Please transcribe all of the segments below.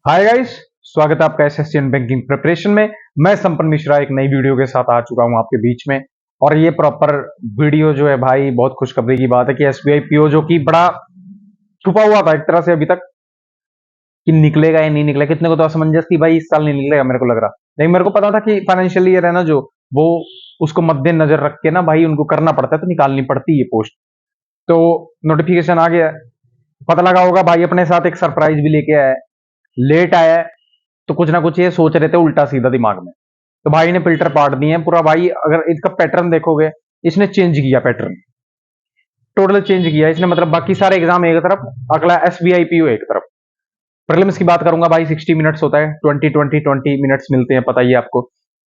Hi guys, स्वागत है आपका एसएससी बैंकिंग प्रिपरेशन में। मैं संपन मिश्रा एक नई वीडियो के साथ आ चुका हूं आपके बीच में। और ये प्रॉपर वीडियो जो है भाई, बहुत खुशखबरी की बात है कि एसबीआई पीओ जो कि बड़ा छुपा हुआ था एक तरह से अभी तक, कि निकलेगा या नहीं निकलेगा, कितने को तो असमंजस थी भाई, इस साल नहीं निकलेगा मेरे को लग रहा। लेकिन मेरे को पता था कि फाइनेंशियल ईयर है ना जो, वो उसको मद्देनजर रख के ना भाई उनको करना पड़ता है, तो निकालनी पड़ती है ये पोस्ट। तो नोटिफिकेशन आ गया है। पता लगा होगा भाई, अपने साथ एक सरप्राइज भी लेके आया है। लेट आया है, तो कुछ ना कुछ ये सोच रहे थे उल्टा सीधा दिमाग में। तो भाई ने फिल्टर पाट दिए हैं पूरा भाई। अगर इसका पैटर्न देखोगे, इसने चेंज किया पैटर्न, टोटल चेंज किया इसने। मतलब बाकी सारे एग्जाम एक तरफ, अगला एसबीआई पीओ एक तरफ। प्रीलिम्स की बात करूंगा भाई, 60 मिनट्स होता है, 20 मिनट्स मिलते हैं, पता ही है आपको।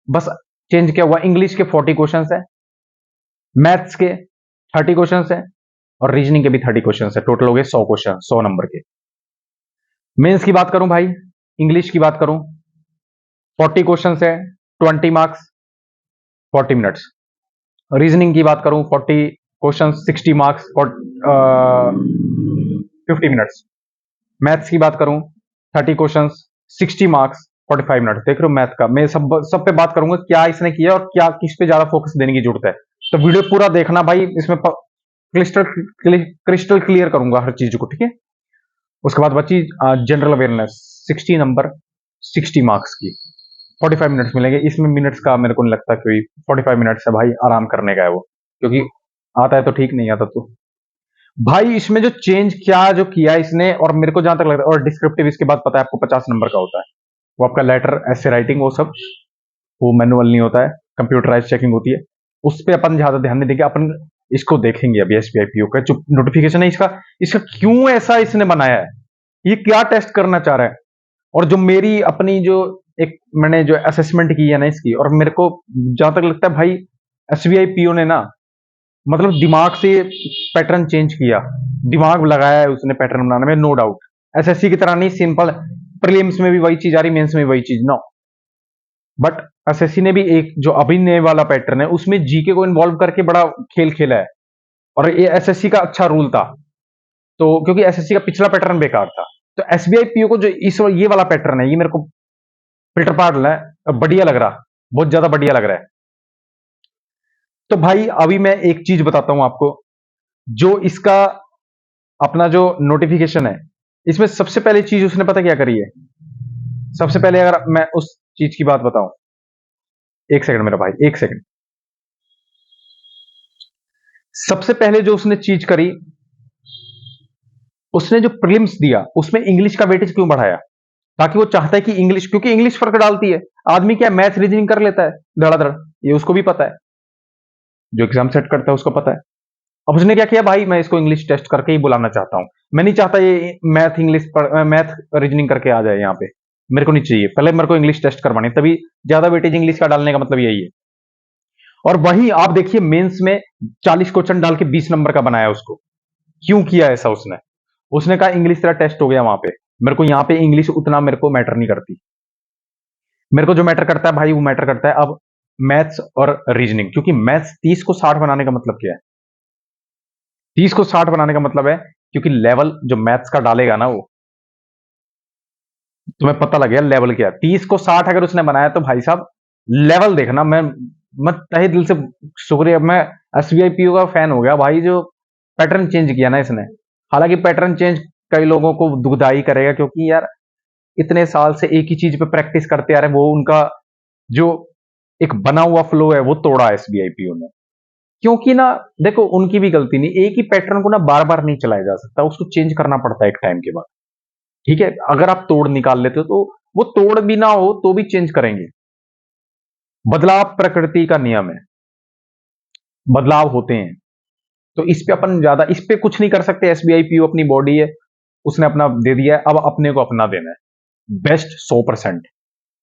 बस चेंज क्या हुआ, इंग्लिश के 40 क्वेश्चन है, मैथ्स के 30 क्वेश्चन है, और रीजनिंग के भी 30 क्वेश्चन है। टोटल हो गए 100 क्वेश्चन, 100 नंबर के। मेंस की बात करूं भाई, इंग्लिश की बात करूं, 40 क्वेश्चन है, 20 मार्क्स, 40 मिनट्स। रीजनिंग की बात करूं, 40 क्वेश्चन, 60 मार्क्स, 50 मिनट्स। मैथ्स की बात करूं, 30 क्वेश्चन, 60 मार्क्स, 45 मिनट। देख रहे हो मैथ का, मैं सब पे बात करूंगा क्या इसने किया और क्या किस पे ज्यादा फोकस देने की जरूरत है। तो वीडियो पूरा देखना भाई, इसमें क्रिस्टल क्रिस्टल क्लियर करूंगा हर चीज को, ठीक है। उसके बाद बची जनरल अवेयरनेस, 60 नंबर, 60 मार्क्स की, 45 मिनट्स मिलेंगे। इसमें मिनट्स का मेरे को नहीं लगता कोई, 45 मिनट्स है भाई, आराम करने का है वो, क्योंकि आता है तो ठीक, नहीं आता तो भाई। इसमें जो चेंज क्या जो किया इसने, और मेरे को जहां तक लगता है, और डिस्क्रिप्टिव इसके बाद पता है आपको 50 नंबर का होता है। वो आपका लेटर, ऐसे राइटिंग, वो सब, वो मैनुअल नहीं होता है, कंप्यूटराइज चेकिंग होती है। उस पर अपन ज्यादा ध्यान नहीं देंगे, अपन इसको देखेंगे अभी। एसबीआई पीओ का जो नोटिफिकेशन है, इसका इसका क्यों ऐसा इसने बनाया है, ये क्या टेस्ट करना चाह रहा है। और जो मेरी अपनी जो एक मैंने जो असेसमेंट की है ना इसकी, और मेरे को जहां तक लगता है भाई, एसबीआई पीओ ने ना, मतलब दिमाग से पैटर्न चेंज किया, दिमाग लगाया है उसने पैटर्न बनाने में, नो डाउट। एसएससी की तरह नहीं सिंपल, प्रीलिम्स में भी वही चीज आ रही, मेंस में भी वही चीज, नो। बट एसएससी ने भी एक जो अभिनय वाला पैटर्न है, उसमें जीके को इन्वॉल्व करके बड़ा खेल खेला है। और ये एसएससी का अच्छा रूल था, तो क्योंकि एसएससी का पिछला पैटर्न बेकार था। तो एसबीआई पीओ को जो इस ये वाला पैटर्न है, ये मेरे को फिल्टर पार्ट है, बढ़िया लग रहा, बहुत ज्यादा बढ़िया लग रहा है। तो भाई अभी मैं एक चीज बताता हूं आपको, जो इसका अपना जो नोटिफिकेशन है, इसमें सबसे पहली चीज उसने पता क्या करी है। सबसे पहले अगर मैं उस चीज की बात बताऊं, एक सेकंड मेरा भाई, एक सेकंड। सबसे पहले जो उसने चीज करी, उसने जो प्रीलिम्स दिया उसमें इंग्लिश का वेटेज क्यों बढ़ाया, ताकि वो चाहता है कि इंग्लिश, क्योंकि इंग्लिश फर्क डालती है। आदमी क्या मैथ रीजनिंग कर लेता है धड़ाधड़, ये उसको भी पता है, जो एग्जाम सेट करता है उसको पता है। अब उसने क्या किया भाई, मैं इसको इंग्लिश टेस्ट करके ही बुलाना चाहता हूं। मैं नहीं चाहता ये मैथ इंग्लिश मैथ रीजनिंग करके आ जाए यहाँ पे, मेरे को नहीं चाहिए। पहले मेरे को इंग्लिश टेस्ट करवानी, तभी ज्यादा वेटेज इंग्लिश का डालने का मतलब यही है। और वही आप देखिए, मेंस में 40 क्वेश्चन डाल के 20 नंबर का बनाया उसको। क्यों किया ऐसा उसने? उसने कहा इंग्लिश तेरा टेस्ट हो गया वहां पे, मेरे को यहाँ पे इंग्लिश उतना मेरे को मैटर नहीं करती। मेरे को जो मैटर करता है भाई, वो मैटर करता है अब मैथ्स और रीजनिंग। क्योंकि मैथ्स 30 को 60 बनाने का मतलब क्या है, 30 को 60 बनाने का मतलब है, क्योंकि लेवल जो मैथ्स का डालेगा ना, वो तुम्हें पता लग गया लेवल क्या है। 30 को 60 अगर उसने बनाया तो भाई साहब लेवल देखना। मैं तहे दिल से शुक्रिया, मैं एसबीआई पीओ का फैन हो गया भाई, जो पैटर्न चेंज किया ना इसने। हालांकि पैटर्न चेंज कई लोगों को दुखदाई करेगा, क्योंकि यार इतने साल से एक ही चीज पे प्रैक्टिस करते आ रहे, वो उनका जो एक बना हुआ फ्लो है वो तोड़ा एसबीआई पीओ ने। क्योंकि ना देखो, उनकी भी गलती नहीं, एक ही पैटर्न को ना बार बार नहीं चलाया जा सकता, उसको चेंज करना पड़ता है एक टाइम के बाद, ठीक है। अगर आप तोड़ निकाल लेते हो तो वो तोड़ भी ना हो तो भी चेंज करेंगे। बदलाव प्रकृति का नियम है, बदलाव होते हैं। तो इस पे अपन ज्यादा, इस पे कुछ नहीं कर सकते। एसबीआई पीओ अपनी बॉडी है, उसने अपना दे दिया है, अब अपने को अपना देना है बेस्ट, 100%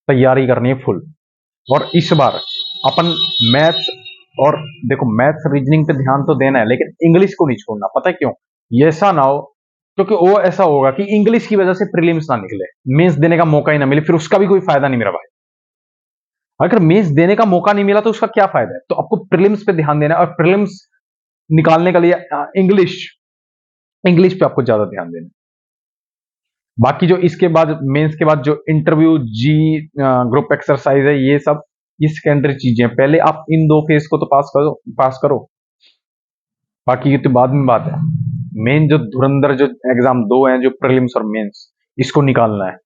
तैयारी करनी है फुल। और इस बार अपन मैथ्स, और देखो मैथ्स रीजनिंग पे ध्यान तो देना है, लेकिन इंग्लिश को नहीं छोड़ना। पता है क्यों? ये ऐसा ना हो, क्योंकि वो ऐसा होगा कि इंग्लिश की वजह से प्रीलिम्स ना निकले, मेंस देने का मौका ही ना मिले, फिर उसका भी कोई फायदा नहीं मेरा भाई। अगर मेंस देने का मौका नहीं मिला तो उसका क्या फायदा है। तो आपको प्रीलिम्स पे ध्यान देना है, और प्रीलिम्स निकालने के लिए इंग्लिश इंग्लिश पे आपको ज्यादा ध्यान देना है। बाकी जो इसके बाद मेंस के बाद जो इंटरव्यू जी ग्रुप एक्सरसाइज है, ये सेकेंडरी चीजें हैं। पहले आप इन दो फेज को तो पास करो। बाकी ये तो बाद में बात है। मेन जो धुरंधर जो एग्जाम दो हैं, जो प्रीलिम्स और मेंस, इसको निकालना है।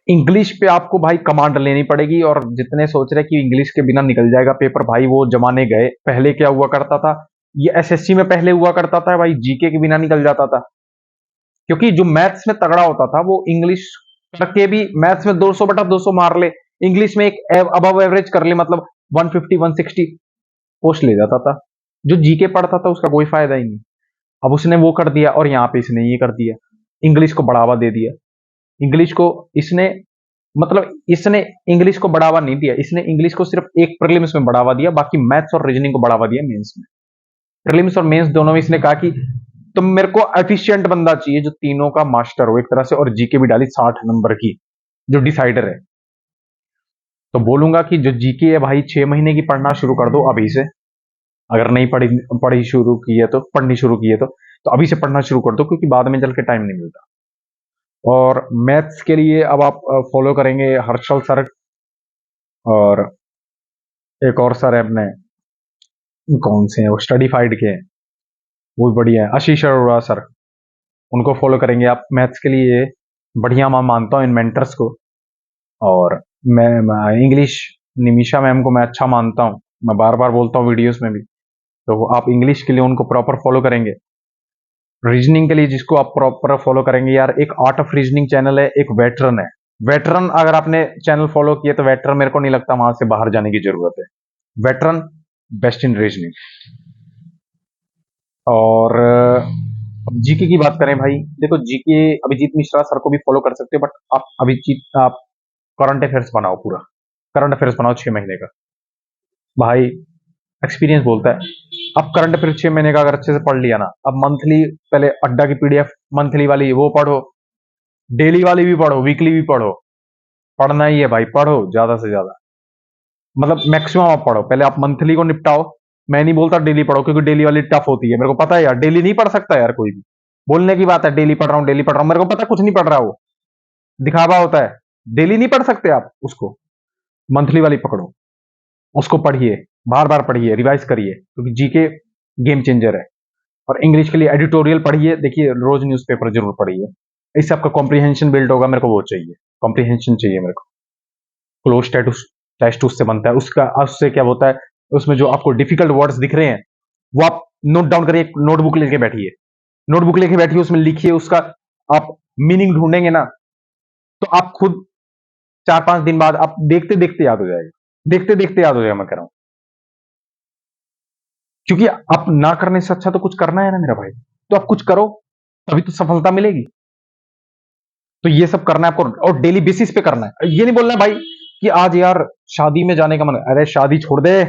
इंग्लिश पे आपको भाई कमांड लेनी पड़ेगी। और जितने सोच रहे कि इंग्लिश के बिना निकल जाएगा पेपर, भाई वो जमाने गए। पहले क्या हुआ करता था, ये एसएससी में पहले हुआ करता था भाई, जीके के बिना निकल जाता था। क्योंकि जो मैथ्स में तगड़ा होता था वो इंग्लिश करके भी मैथ्स में 200/200 मार ले, इंग्लिश में एक अबव एवरेज कर ले, मतलब 150 160 पोस्ट ले जाता था। जो जीके पढ़ता था उसका कोई फायदा ही नहीं। अब उसने वो कर दिया और यहाँ पे इसने ये कर दिया, इंग्लिश को बढ़ावा दे दिया। इंग्लिश को इसने मतलब इसने इंग्लिश को बढ़ावा नहीं दिया, इसने इंग्लिश को सिर्फ एक प्रीलिम्स में बढ़ावा दिया, बाकी मैथ्स और रीजनिंग को बढ़ावा दिया मेंस में। प्रीलिम्स और मेंस दोनों में इसने कहा कि तुम मेरे को एफिशिएंट बंदा चाहिए जो तीनों का मास्टर हो एक तरह से, और जीके भी डाली 60 नंबर की जो डिसाइडर है। तो बोलूंगा कि जो जीके है भाई 6 महीने की पढ़ना शुरू कर दो अभी से। अगर नहीं पढ़ी शुरू की है तो, पढ़नी शुरू की है तो अभी से पढ़ना शुरू कर दो, क्योंकि बाद में चल के टाइम नहीं मिलता। और मैथ्स के लिए अब आप फॉलो करेंगे हर्षल सर, और एक और सर है अपने, कौन से हैं वो, स्टडीफाइड के हैं, वो भी बढ़िया है, आशीष अरोड़ा सर। उनको फॉलो करेंगे आप मैथ्स के लिए। बढ़िया मैं मानता हूँ इन मेंटर्स को। और मैं इंग्लिश निमिषा मैम को मैं अच्छा मानता हूँ, मैं बार बार बोलता हूँ वीडियोस में भी। तो आप इंग्लिश के लिए उनको प्रॉपर फॉलो करेंगे। रीजनिंग के लिए जिसको आप प्रॉपर फॉलो करेंगे यार, एक आर्ट ऑफ रीजनिंग चैनल है, एक वेटरन है। वेटरन अगर आपने चैनल फॉलो किए तो वेटरन मेरे को नहीं लगता वहां से बाहर जाने की जरूरत है। Veteran best in reasoning. और जीके की बात करें भाई, देखो जीके अभिजीत मिश्रा सर को भी फॉलो कर सकते हो, बट आप करंट अफेयर्स बनाओ, पूरा करंट अफेयर्स बनाओ 6 महीने का। भाई एक्सपीरियंस बोलता है। अब करंट अफेयर 6 महीने का अगर अच्छे से पढ़ लिया ना, अब मंथली पहले अड्डा की पीडीएफ मंथली वाली वो पढ़ो, डेली वाली भी पढ़ो, वीकली भी पढ़ो। पढ़ना ही है भाई, पढ़ो ज्यादा से ज्यादा, मतलब मैक्सिमम आप पढ़ो। पहले आप मंथली को निपटाओ। मैं नहीं बोलता डेली पढ़ो, क्योंकि डेली वाली टफ होती है, मेरे को पता है यार, डेली नहीं पढ़ सकता यार कोई भी। बोलने की बात है, डेली पढ़ रहा हूँ डेली पढ़ रहा हूँ, मेरे को पता है कुछ नहीं पढ़ रहा, वो दिखावा होता है। डेली नहीं पढ़ सकते आप उसको, मंथली वाली पकड़ो, उसको पढ़िए, बार बार पढ़िए, रिवाइज करिए, क्योंकि जीके गेम चेंजर है। और इंग्लिश के लिए एडिटोरियल पढ़िए, देखिए रोज न्यूज़पेपर जरूर पढ़िए, इससे आपका कॉम्प्रिहेंशन बिल्ड होगा। मेरे को वो चाहिए, कॉम्प्रिहेंशन चाहिए मेरे को। क्लोज टेस्ट उससे बनता है, उसका उससे क्या होता है, उसमें जो आपको डिफिकल्ट वर्ड्स दिख रहे हैं वो आप नोट डाउन करिए, नोटबुक लेके बैठिए, नोटबुक लेके बैठिए, उसमें लिखिए, उसका आप मीनिंग ढूंढेंगे ना, तो आप खुद 4-5 दिन बाद आप देखते देखते याद हो जाएगा, देखते देखते याद हो जाएगा, मैं कह रहा हूं। क्योंकि आप ना करने से अच्छा तो कुछ करना है ना मेरा भाई, तो आप कुछ करो, तभी तो सफलता मिलेगी। तो ये सब करना है आपको, और डेली बेसिस पे करना है। ये नहीं बोलना है भाई कि आज यार शादी में जाने का मन, अरे शादी छोड़ दे,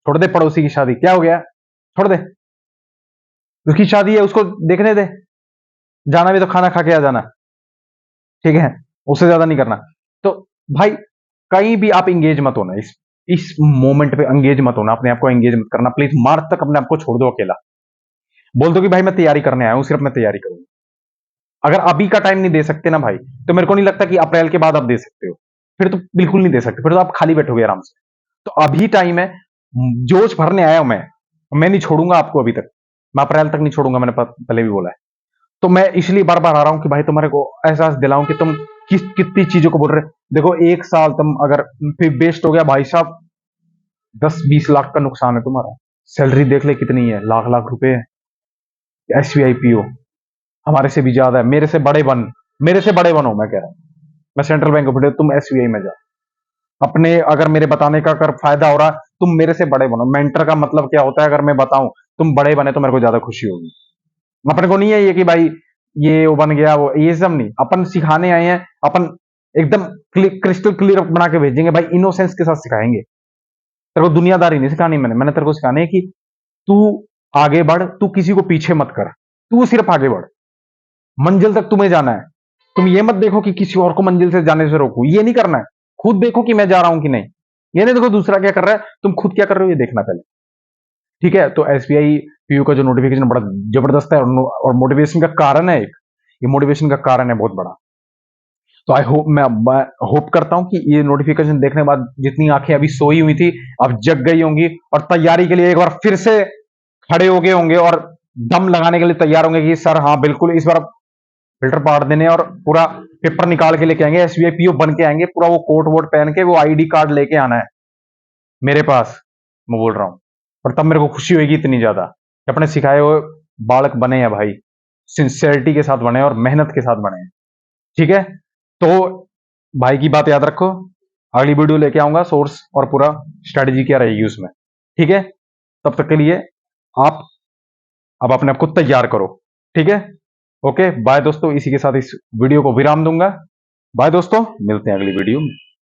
छोड़ दे, पड़ोसी की शादी क्या हो गया, छोड़ दे, उसकी शादी है, उसको देखने दे, जाना भी तो खाना खा के आ जाना, ठीक है, उससे ज्यादा नहीं करना। तो भाई कहीं भी आप इंगेज मत होना, इस मोमेंट पे एंगेज मत होना, अपने आप को एंगेज मत करना प्लीज। मार्च तक अपने आप को छोड़ दो अकेला, बोल दो कि भाई मैं तैयारी करने आया हूं, सिर्फ मैं तैयारी करूंगा। अगर अभी का टाइम नहीं दे सकते ना भाई, तो मेरे को नहीं लगता कि अप्रैल के बाद आप दे सकते हो, फिर तो बिल्कुल नहीं दे सकते, फिर तो आप खाली बैठोगे आराम से। तो अभी टाइम है, जोश भरने आया हूं मैं नहीं छोड़ूंगा आपको अभी तक, मैं अप्रैल तक नहीं छोड़ूंगा, मैंने पहले भी बोला है। तो मैं इसलिए बार बार आ रहा हूं कि भाई तुम्हारे को एहसास दिलाऊं कि तुम कितनी चीजों को बोल रहे। देखो 1 साल तुम अगर फिर बेस्ट हो गया भाई साहब, 10-20 लाख का नुकसान है तुम्हारा। सैलरी देख ले कितनी है, लाख लाख रुपए है। एसबीआई पीओ हमारे से भी ज्यादा है, मेरे से बड़े बनो, मैं कह रहा हूं। मैं सेंट्रल बैंक ऑफ इंडिया, तुम एसबीआई में जाओ। अपने अगर मेरे बताने का अगर फायदा हो रहा, तुम मेरे से बड़े बनो। मेंटर का मतलब क्या होता है, अगर मैं बताऊं तुम बड़े बने तो मेरे को ज्यादा खुशी होगी। अपने को नहीं है ये कि भाई ये वो बन गया, वो ये सब नहीं, अपन सिखाने आए हैं, अपन एकदम क्रिस्टल क्लियर बना के भेजेंगे भाई, इनोसेंस के साथ सिखाएंगे। तेरे को दुनियादारी नहीं सिखानी, मैंने तेरे को सिखाने है कि तू आगे बढ़, तू किसी को पीछे मत कर, तू सिर्फ आगे बढ़, मंजिल तक तुम्हें जाना है। तुम ये मत देखो कि किसी और को मंजिल से जाने से रोकू, ये नहीं करना है। खुद देखो कि मैं जा रहा हूं कि नहीं, ये नहीं देखो दूसरा क्या कर रहा है, तुम खुद क्या कर रहे हो ये देखना पहले, ठीक है। तो एसबीआई पीयू का जो नोटिफिकेशन बड़ा जबरदस्त है, और मोटिवेशन का कारण है एक, ये मोटिवेशन का कारण है बहुत बड़ा। तो आई होप, मैं होप करता हूं कि ये नोटिफिकेशन देखने के बाद जितनी आंखें अभी सोई हुई थी अब जग गई होंगी और तैयारी के लिए एक बार फिर से खड़े हो गए होंगे और दम लगाने के लिए तैयार होंगे कि सर हाँ बिल्कुल इस बार फिल्टर पाड़ देने और पूरा पेपर निकाल के लेके आएंगे, एसबीआई पीओ बन के आएंगे, पूरा वो कोट वोट पहन के वो आईडी कार्ड लेके आना है मेरे पास, मैं बोल रहा हूं। और तब मेरे को खुशी होगी इतनी ज्यादा कि अपने सिखाए हुए बालक बने हैं भाई, सिंसियरिटी के साथ बने हैं और मेहनत के साथ बने हैं। ठीक है, तो भाई की बात याद रखो, अगली वीडियो लेके आऊंगा सोर्स और पूरा स्ट्रेटेजी क्या रहेगी उसमें। ठीक है, तब तक के लिए आप अब अपने आप को तैयार करो। ठीक है, ओके बाय दोस्तों, इसी के साथ इस वीडियो को विराम दूंगा। बाय दोस्तों, मिलते हैं अगली वीडियो में।